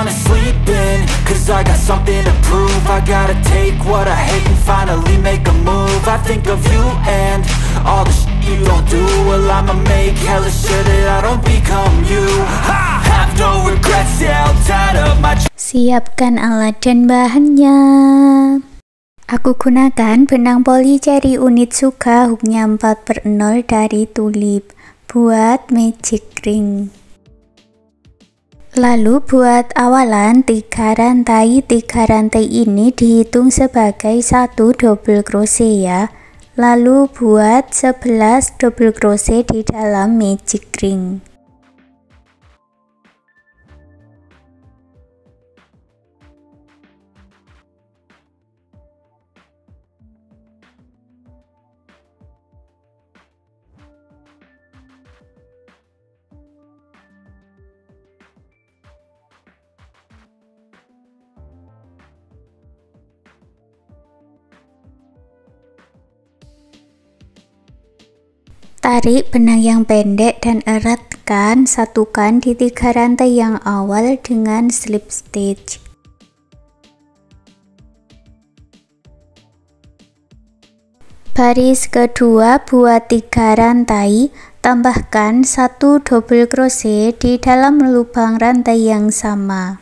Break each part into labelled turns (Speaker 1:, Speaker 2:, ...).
Speaker 1: wanna sleep in, cause I got something to prove. I gotta take what I hate and finally make a move. I think of you and all the shit you don't do. Well, I'ma make hella sure that I don't become you. I have no regrets, yeah, I'll tie up my...
Speaker 2: Siapkan alat dan bahannya. Aku gunakan benang polycherry unit Suka hooknya 4/0 dari Tulip buat magic ring. Lalu buat awalan 3 rantai. 3 rantai ini dihitung sebagai 1 double crochet ya. Lalu buat 11 double crochet di dalam magic ring. Tarik benang yang pendek dan eratkan, satukan di 3 rantai yang awal dengan slip stitch. Baris kedua buat 3 rantai, tambahkan 1 double crochet di dalam lubang rantai yang sama.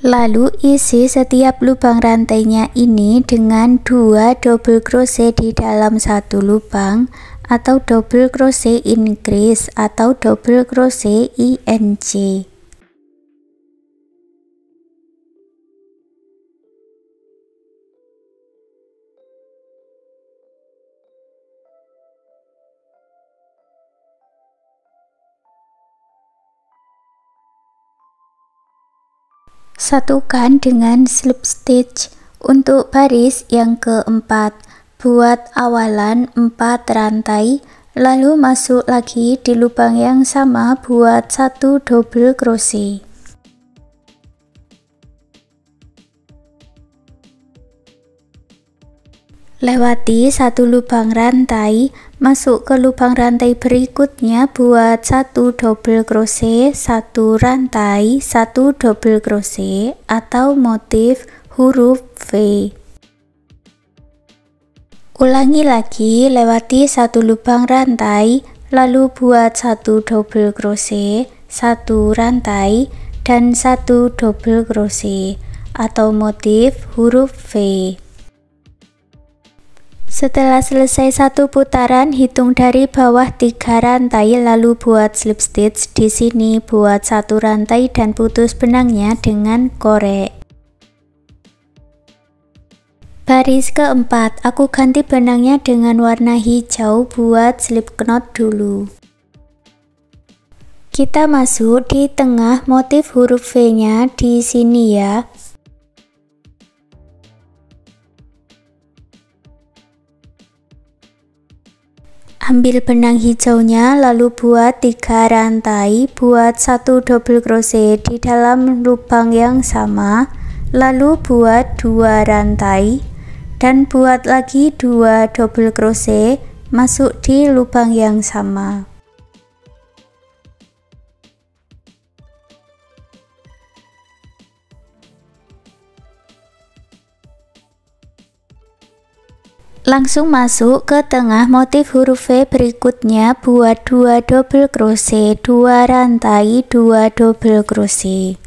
Speaker 2: Lalu isi setiap lubang rantainya ini dengan 2 double crochet di dalam satu lubang atau double crochet increase atau double crochet INC. Satukan dengan slip stitch. Untuk baris yang keempat, buat awalan 4 rantai, lalu masuk lagi di lubang yang sama buat 1 double crochet. Lewati 1 lubang rantai, masuk ke lubang rantai berikutnya buat 1 double crochet, 1 rantai, 1 double crochet atau motif huruf V. Ulangi lagi, lewati 1 lubang rantai, lalu buat 1 double crochet, 1 rantai dan 1 double crochet atau motif huruf V. Setelah selesai 1 putaran, hitung dari bawah 3 rantai, lalu buat slip stitch. Di sini buat 1 rantai dan putus benangnya dengan korek. Baris keempat, aku ganti benangnya dengan warna hijau buat slip knot dulu. Kita masuk di tengah motif huruf V-nya di sini ya. Ambil benang hijaunya, lalu buat 3 rantai, buat 1 double crochet di dalam lubang yang sama, lalu buat 2 rantai dan buat lagi 2 double crochet masuk di lubang yang sama. Langsung masuk ke tengah motif huruf V berikutnya, buat 2 double crochet, 2 rantai, 2 double crochet.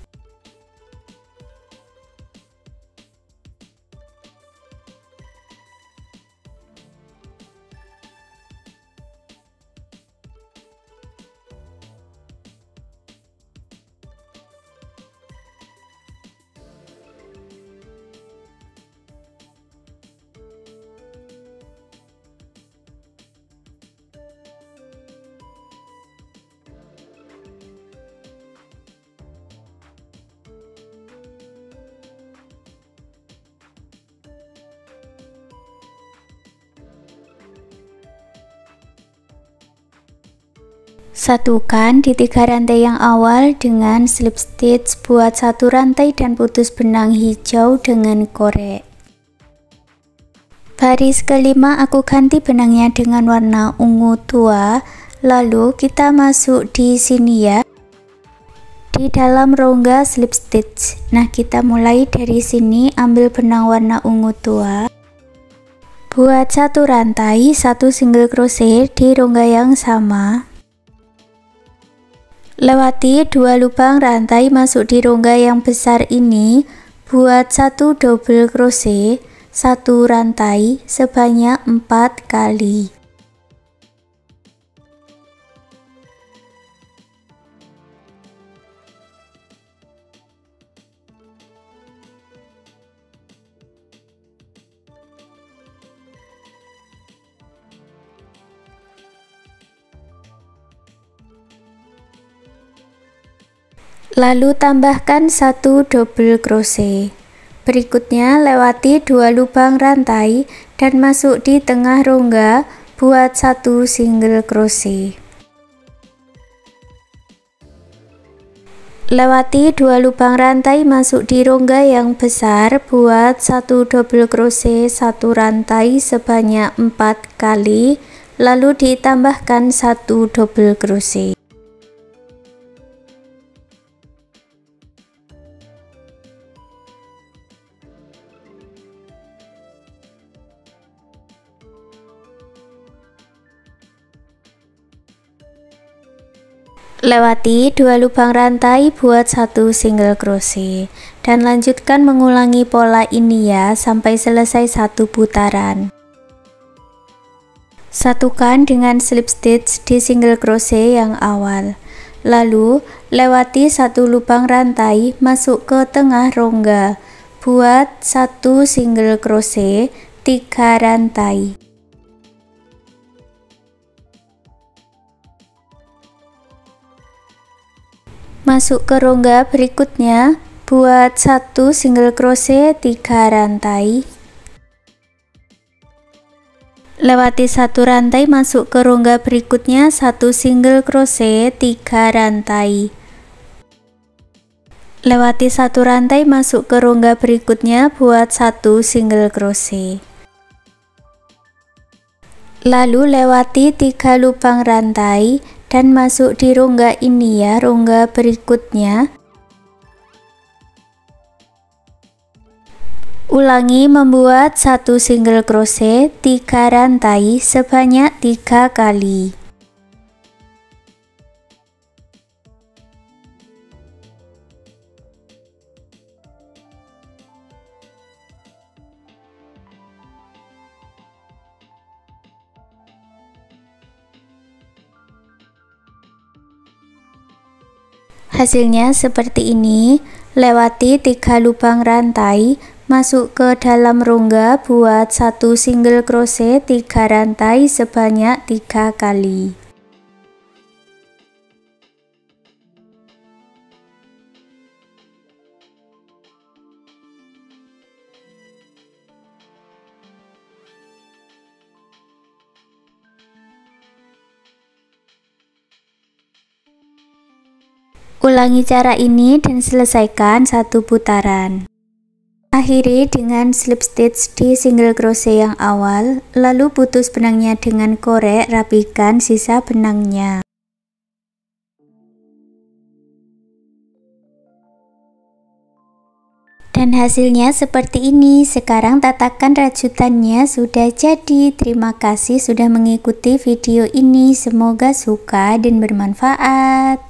Speaker 2: Satukan di 3 rantai yang awal dengan slip stitch, buat 1 rantai dan putus benang hijau dengan korek. Baris kelima aku ganti benangnya dengan warna ungu tua, lalu kita masuk di sini ya. di dalam rongga slip stitch. Nah, kita mulai dari sini, ambil benang warna ungu tua, buat 1 rantai 1 single crochet di rongga yang sama, lewati 2 lubang rantai masuk di rongga yang besar ini, buat 1 double crochet 1 rantai sebanyak 4 kali. Lalu tambahkan 1 double crochet. Berikutnya lewati 2 lubang rantai dan masuk di tengah rongga, buat 1 single crochet. Lewati 2 lubang rantai masuk di rongga yang besar, buat 1 double crochet 1 rantai sebanyak 4 kali, lalu ditambahkan 1 double crochet. Lewati 2 lubang rantai, buat 1 single crochet dan lanjutkan mengulangi pola ini ya sampai selesai 1 putaran. Satukan dengan slip stitch di single crochet yang awal, lalu lewati 1 lubang rantai masuk ke tengah rongga, buat 1 single crochet 3 rantai. Masuk ke rongga berikutnya, buat 1 single crochet 3 rantai. Lewati 1 rantai masuk ke rongga berikutnya, 1 single crochet 3 rantai. Lewati 1 rantai masuk ke rongga berikutnya, buat 1 single crochet. Lalu lewati 3 lubang rantai dan masuk di rongga ini ya, rongga berikutnya. Ulangi membuat 1 single crochet 3 rantai sebanyak 3 kali. Hasilnya seperti ini, lewati 3 lubang rantai, masuk ke dalam rongga, buat 1 single crochet 3 rantai sebanyak 3 kali. Ulangi cara ini dan selesaikan 1 putaran. Akhiri dengan slip stitch di single crochet yang awal, lalu putus benangnya dengan korek, rapikan sisa benangnya. Dan hasilnya seperti ini. Sekarang tatakan rajutannya sudah jadi. Terima kasih sudah mengikuti video ini, semoga suka dan bermanfaat.